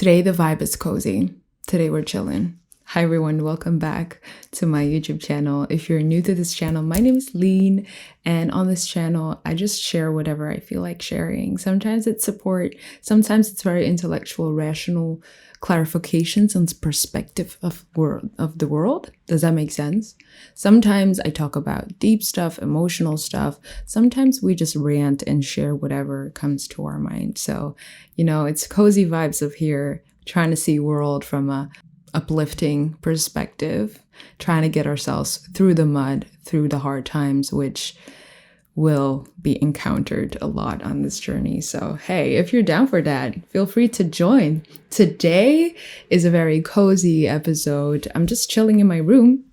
Today the vibe is cozy. Today we're chilling. Hi everyone, welcome back to my YouTube channel. If you're new to this channel, my name is Lynn, and on this channel I just share whatever I feel like sharing. Sometimes it's support, sometimes it's very intellectual, rational clarifications and perspective of the world. Does that make sense? Sometimes I talk about deep stuff, emotional stuff. Sometimes we just rant and share whatever comes to our mind. So, it's cozy vibes of here, trying to see world from a uplifting perspective, trying to get ourselves through the mud, through the hard times, which will be encountered a lot on this journey. So, hey, if you're down for that, feel free to join. Today is a very cozy episode. I'm just chilling in my room.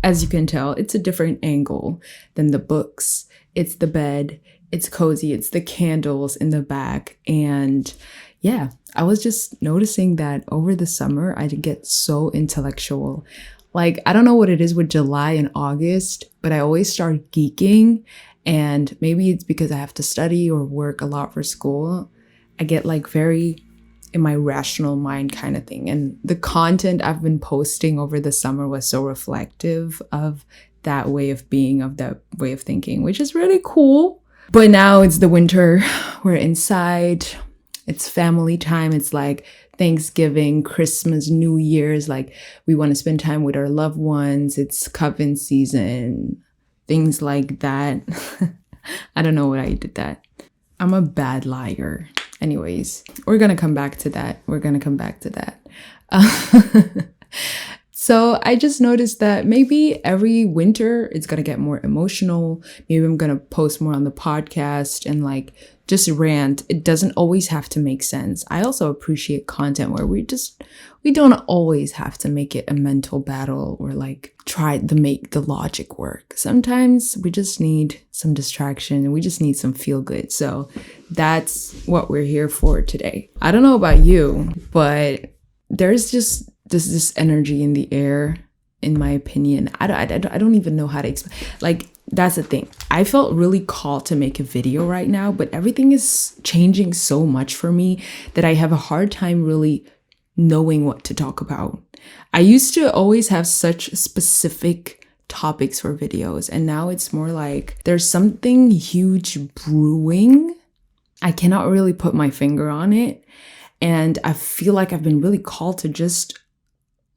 As you can tell, it's a different angle than the books. It's the bed. It's cozy. It's the candles in the back. And yeah, I was just noticing that over the summer, I get so intellectual. Like, I don't know what it is with July and August, but I always start geeking. And maybe it's because I have to study or work a lot for school. I get like very in my rational mind kind of thing. And the content I've been posting over the summer was so reflective of that way of being, of that way of thinking, which is really cool. But now it's the winter. We're inside. It's family time. It's like Thanksgiving, Christmas, New Year's. Like, we want to spend time with our loved ones. It's coven season, things like that. I don't know why I did that. I'm a bad liar. Anyways, we're going to come back to that. So I just noticed that maybe every winter it's going to get more emotional. Maybe I'm going to post more on the podcast and like just rant. It doesn't always have to make sense. I also appreciate content where we don't always have to make it a mental battle or like try to make the logic work. Sometimes we just need some distraction and we just need some feel good. So that's what we're here for today. I don't know about you, but there's just this energy in the air, in my opinion. I don't even know how to explain. Like, that's the thing. I felt really called to make a video right now, but everything is changing so much for me that I have a hard time really knowing what to talk about. I used to always have such specific topics for videos, and now it's more like there's something huge brewing. I cannot really put my finger on it, and I feel like I've been really called to just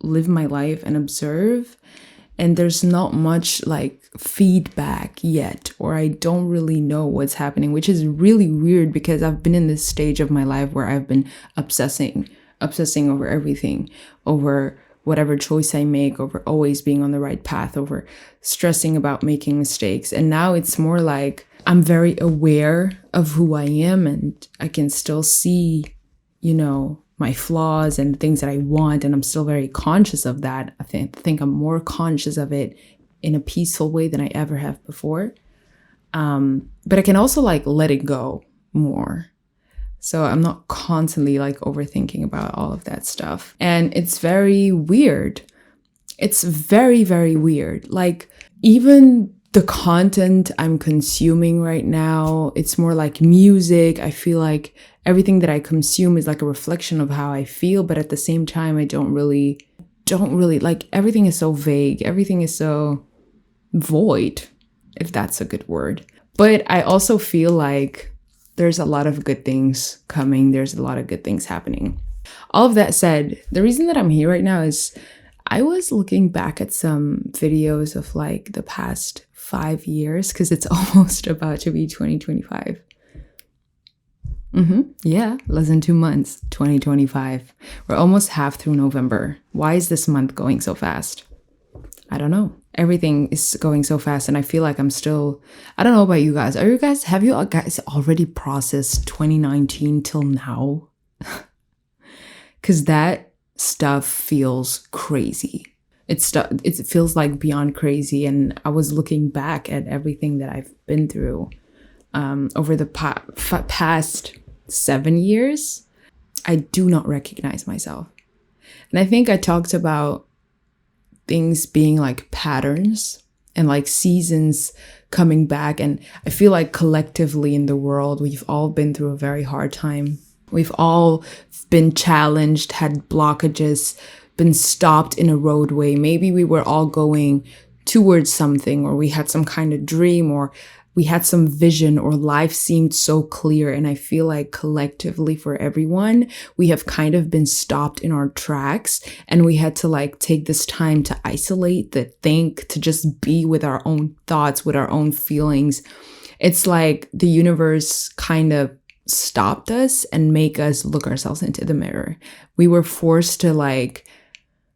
live my life and observe, and there's not much like feedback yet, or I don't really know what's happening, which is really weird because I've been in this stage of my life where I've been obsessing over everything, over whatever choice I make, over always being on the right path, over stressing about making mistakes. And now it's more like I'm very aware of who I am, and I can still see, my flaws and things that I want, and I'm still very conscious of that. I think I'm more conscious of it in a peaceful way than I ever have before. But I can also like let it go more. So I'm not constantly like overthinking about all of that stuff. And it's very weird. It's very, very weird. Like, even the content I'm consuming right now, it's more like music. I feel like everything that I consume is like a reflection of how I feel, but at the same time, I don't really like, everything is so vague. Everything is so void, if that's a good word. But I also feel like there's a lot of good things coming. There's a lot of good things happening. All of that said, the reason that I'm here right now is I was looking back at some videos of like the past 5 years, because it's almost about to be 2025. Yeah, less than 2 months, 2025. We're almost half through November. Why is this month going so fast? I don't know. Everything is going so fast, and I feel like I'm still, I don't know about you guys. Have you guys already processed 2019 till now? Because that stuff feels crazy. It feels like beyond crazy. And I was looking back at everything that I've been through over the past 7 years. I do not recognize myself. And I think I talked about things being like patterns and like seasons coming back. And I feel like collectively in the world, we've all been through a very hard time We've all been challenged, had blockages, been stopped in a roadway. Maybe we were all going towards something, or we had some kind of dream, or we had some vision, or life seemed so clear. And I feel like collectively for everyone, we have kind of been stopped in our tracks, and we had to like take this time to isolate, to think, to just be with our own thoughts, with our own feelings. It's like the universe kind of stopped us and make us look ourselves into the mirror. We were forced to like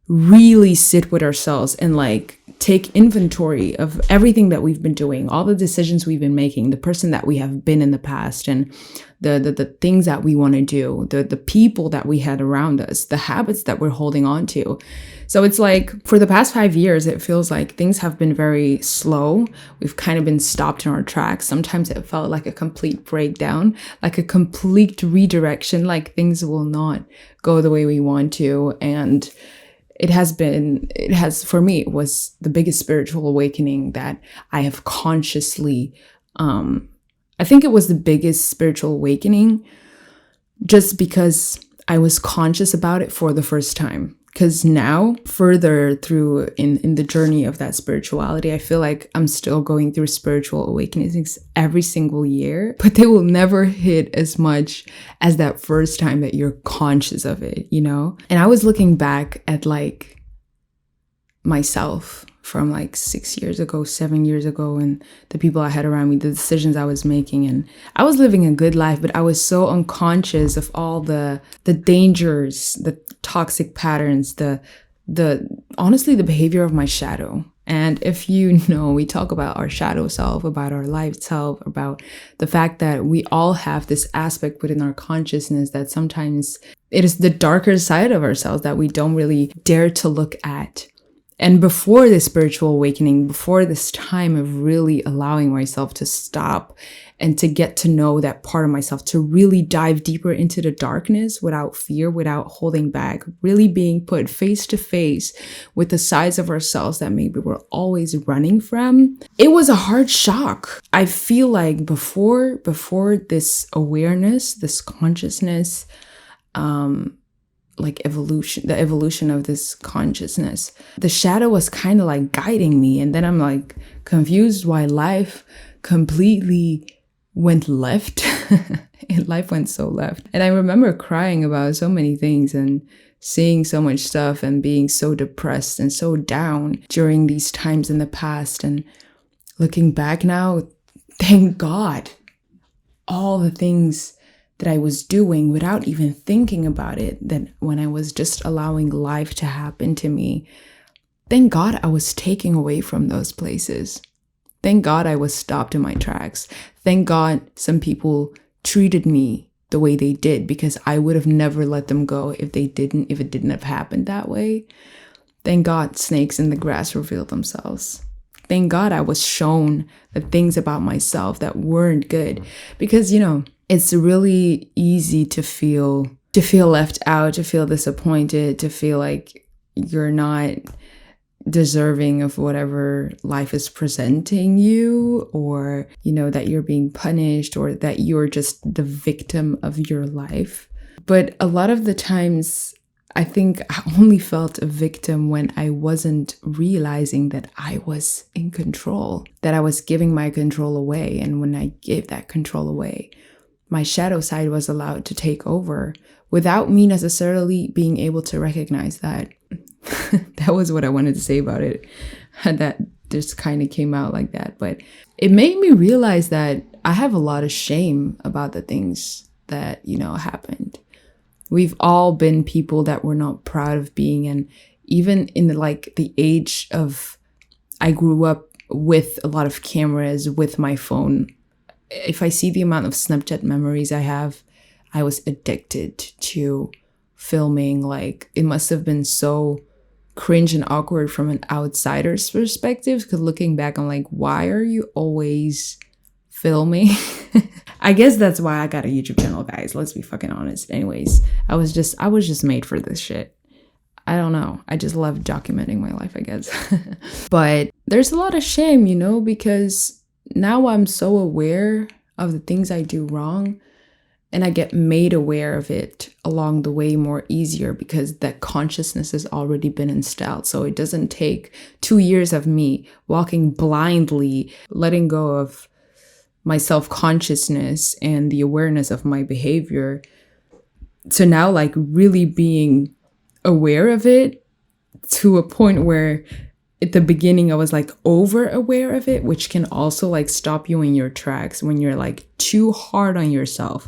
really sit with ourselves and like take inventory of everything that we've been doing, all the decisions we've been making, the person that we have been in the past, and the things that we want to do, the people that we had around us, the habits that we're holding on to. So it's like for the past 5 years, it feels like things have been very slow. We've kind of been stopped in our tracks. Sometimes it felt like a complete breakdown, like a complete redirection, like things will not go the way we want to. And it has, for me, it was the biggest spiritual awakening that I have consciously, I think it was the biggest spiritual awakening just because I was conscious about it for the first time. Because now, further through in the journey of that spirituality, I feel like I'm still going through spiritual awakenings every single year, but they will never hit as much as that first time that you're conscious of it, you know? And I was looking back at like myself from like 6 years ago, 7 years ago, and the people I had around me, the decisions I was making. And I was living a good life, but I was so unconscious of all the dangers, the toxic patterns, the honestly, the behavior of my shadow. And if you know, we talk about our shadow self, about our life self, about the fact that we all have this aspect within our consciousness that sometimes it is the darker side of ourselves that we don't really dare to look at. And before this spiritual awakening, before this time of really allowing myself to stop and to get to know that part of myself, to really dive deeper into the darkness without fear, without holding back, really being put face to face with the sides of ourselves that maybe we're always running from, it was a hard shock. I feel like before this awareness, this consciousness, like the evolution of this consciousness, the shadow was kind of like guiding me. And then I'm like confused why life completely went left. And life went so left. And I remember crying about so many things and seeing so much stuff and being so depressed and so down during these times in the past. And looking back now, thank God, all the things that I was doing without even thinking about it, that when I was just allowing life to happen to me, thank God I was taken away from those places. Thank God I was stopped in my tracks. Thank God some people treated me the way they did, because I would have never let them go if it didn't have happened that way. Thank God snakes in the grass revealed themselves. Thank God I was shown the things about myself that weren't good, because, you know, it's really easy to feel left out, to feel disappointed, to feel like you're not deserving of whatever life is presenting you, or, you know, that you're being punished, or that you're just the victim of your life. But a lot of the times, I think I only felt a victim when I wasn't realizing that I was in control, that I was giving my control away. And when I gave that control away, my shadow side was allowed to take over without me necessarily being able to recognize that. That was what I wanted to say about it. That just kind of came out like that. But it made me realize that I have a lot of shame about the things that, you know, happened. We've all been people that we're not proud of being. And even in the age of, I grew up with a lot of cameras, with my phone. If I see the amount of Snapchat memories I have, I was addicted to filming. Like, it must have been so cringe and awkward from an outsider's perspective, because looking back, I'm like, why are you always filming? I guess that's why I got a YouTube channel, guys. Let's be fucking honest. Anyways, I was just made for this shit. I don't know. I just love documenting my life, I guess. But there's a lot of shame, you know, because now I'm so aware of the things I do wrong. And I get made aware of it along the way more easier because that consciousness has already been instilled. So it doesn't take 2 years of me walking blindly, letting go of my self-consciousness and the awareness of my behavior to now like really being aware of it to a point where at the beginning I was like over aware of it, which can also like stop you in your tracks when you're like too hard on yourself.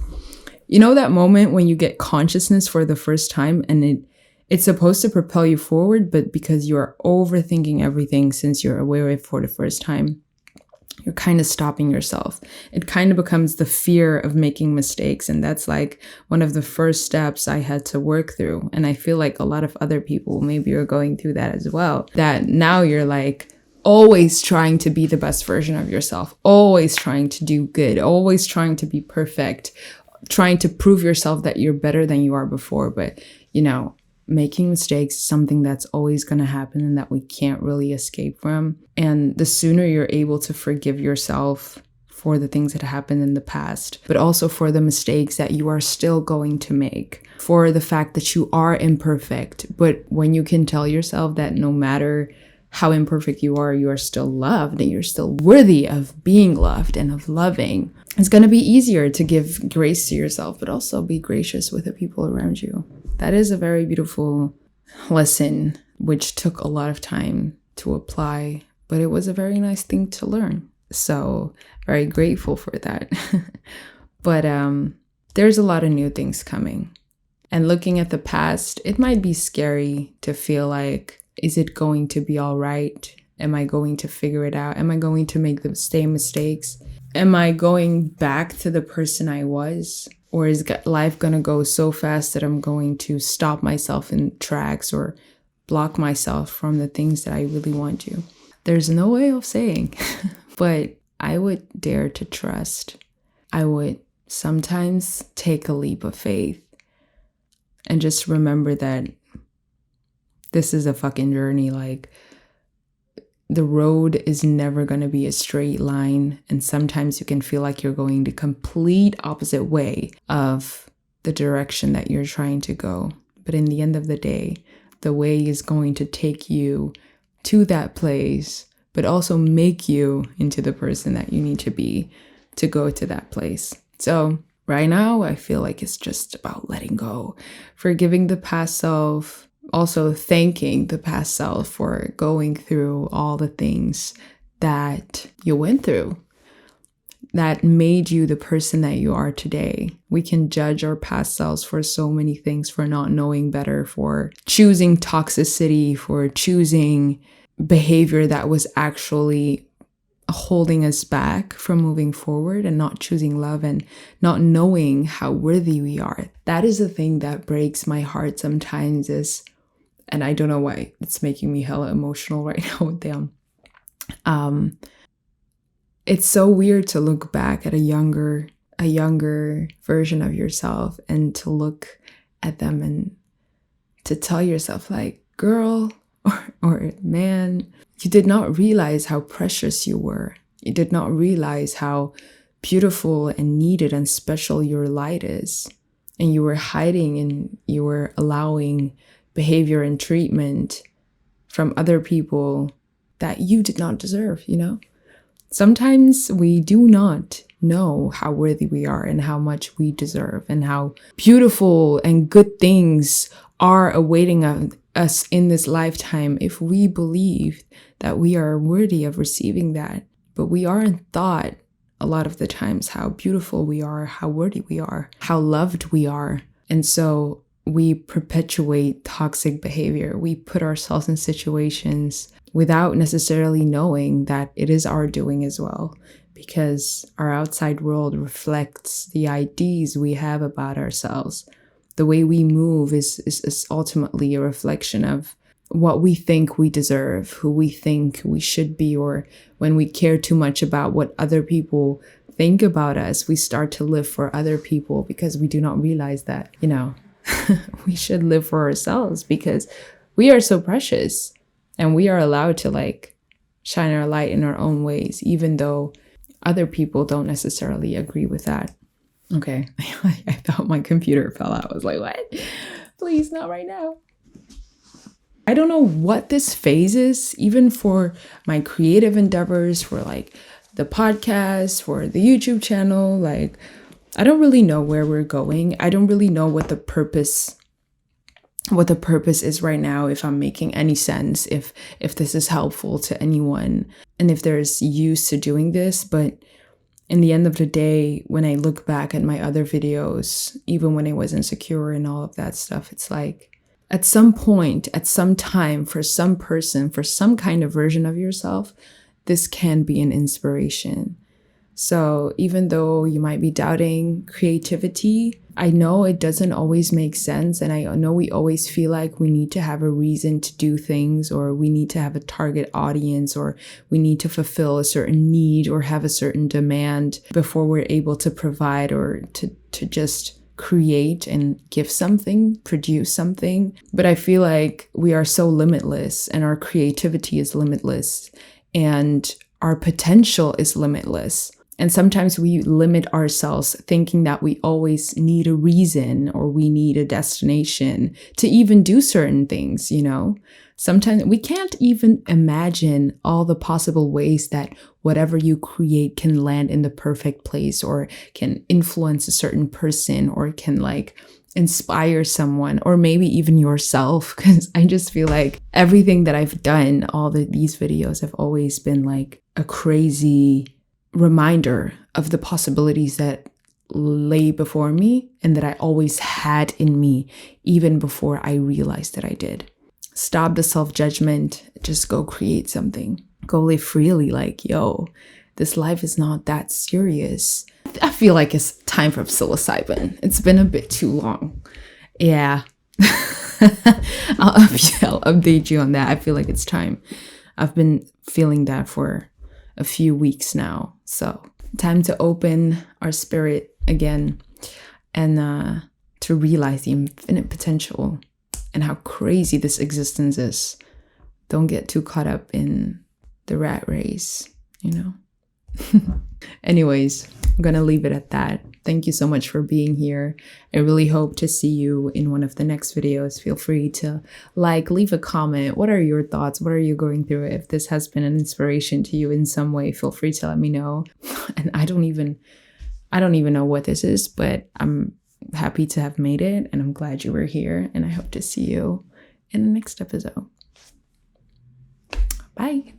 You know that moment when you get consciousness for the first time and it's supposed to propel you forward, but because you are overthinking everything since you're aware of it for the first time, you're kind of stopping yourself. It kind of becomes the fear of making mistakes. And that's like one of the first steps I had to work through. And I feel like a lot of other people maybe are going through that as well. That now you're like always trying to be the best version of yourself, always trying to do good, always trying to be perfect, trying to prove yourself that you're better than you are before. But, you know, making mistakes is something that's always going to happen and that we can't really escape from. And the sooner you're able to forgive yourself for the things that happened in the past, but also for the mistakes that you are still going to make, for the fact that you are imperfect. But when you can tell yourself that no matter how imperfect you are still loved and you're still worthy of being loved and of loving, it's going to be easier to give grace to yourself, but also be gracious with the people around you. That is a very beautiful lesson, which took a lot of time to apply, but it was a very nice thing to learn. So very grateful for that. But there's a lot of new things coming. And looking at the past, it might be scary to feel like, is it going to be all right? Am I going to figure it out? Am I going to make the same mistakes? Am I going back to the person I was? Or is life going to go so fast that I'm going to stop myself in tracks or block myself from the things that I really want to? There's no way of saying, but I would dare to trust. I would sometimes take a leap of faith and just remember that this is a fucking journey. Like, the road is never going to be a straight line. And sometimes you can feel like you're going the complete opposite way of the direction that you're trying to go. But in the end of the day, the way is going to take you to that place, but also make you into the person that you need to be to go to that place. So right now, I feel like it's just about letting go, forgiving the past self, also thanking the past self for going through all the things that you went through that made you the person that you are today. We can judge our past selves for so many things, for not knowing better, for choosing toxicity, for choosing behavior that was actually holding us back from moving forward, and not choosing love and not knowing how worthy we are. That is the thing that breaks my heart sometimes and I don't know why it's making me hella emotional right now. Damn. It's so weird to look back at a younger version of yourself and to look at them and to tell yourself like, girl or man, you did not realize how precious you were. You did not realize how beautiful and needed and special your light is. And you were hiding and you were allowing behavior and treatment from other people that you did not deserve, you know? Sometimes we do not know how worthy we are and how much we deserve and how beautiful and good things are awaiting us in this lifetime if we believe that we are worthy of receiving that. But we aren't taught a lot of the times how beautiful we are, how worthy we are, how loved we are. And so we perpetuate toxic behavior. We put ourselves in situations without necessarily knowing that it is our doing as well, because our outside world reflects the ideas we have about ourselves. The way we move is ultimately a reflection of what we think we deserve, who we think we should be, or when we care too much about what other people think about us, we start to live for other people because we do not realize that, you know, we should live for ourselves because we are so precious and we are allowed to like shine our light in our own ways, even though other people don't necessarily agree with that. Okay. I thought my computer fell out. I was like, what? Please, not right now. I don't know what this phase is, even for my creative endeavors, for like the podcast, for the YouTube channel. Like, I don't really know where we're going. I don't really know what the purpose is right now, if I'm making any sense, if this is helpful to anyone, and if there's use to doing this. But in the end of the day, when I look back at my other videos, even when I was insecure and all of that stuff, it's like, at some point, at some time, for some person, for some kind of version of yourself, this can be an inspiration. So even though you might be doubting creativity, I know it doesn't always make sense. And I know we always feel like we need to have a reason to do things, or we need to have a target audience, or we need to fulfill a certain need or have a certain demand before we're able to provide or to just create and give something, produce something. But I feel like we are so limitless, and our creativity is limitless, and our potential is limitless. And sometimes we limit ourselves thinking that we always need a reason or we need a destination to even do certain things, you know? Sometimes we can't even imagine all the possible ways that whatever you create can land in the perfect place, or can influence a certain person, or can like inspire someone, or maybe even yourself. Because I just feel like everything that I've done, these videos have always been like a crazy reminder of the possibilities that lay before me and that I always had in me, even before I realized that I did. Stop the self-judgment. Just go create something. Go live freely. Like, yo, this life is not that serious. I feel like it's time for psilocybin. It's been a bit too long. Yeah. I'll update you on that. I feel like it's time. I've been feeling that for a few weeks now. So time to open our spirit again, and to realize the infinite potential and how crazy this existence is. Don't get too caught up in the rat race, you know? Anyways, I'm gonna leave it at that. Thank you so much for being here. I really hope to see you in one of the next videos. Feel free to leave a comment. What are your thoughts? What are you going through? If this has been an inspiration to you in some way, feel free to let me know. And I don't even know what this is, but I'm happy to have made it, and I'm glad you were here, and I hope to see you in the next episode. Bye.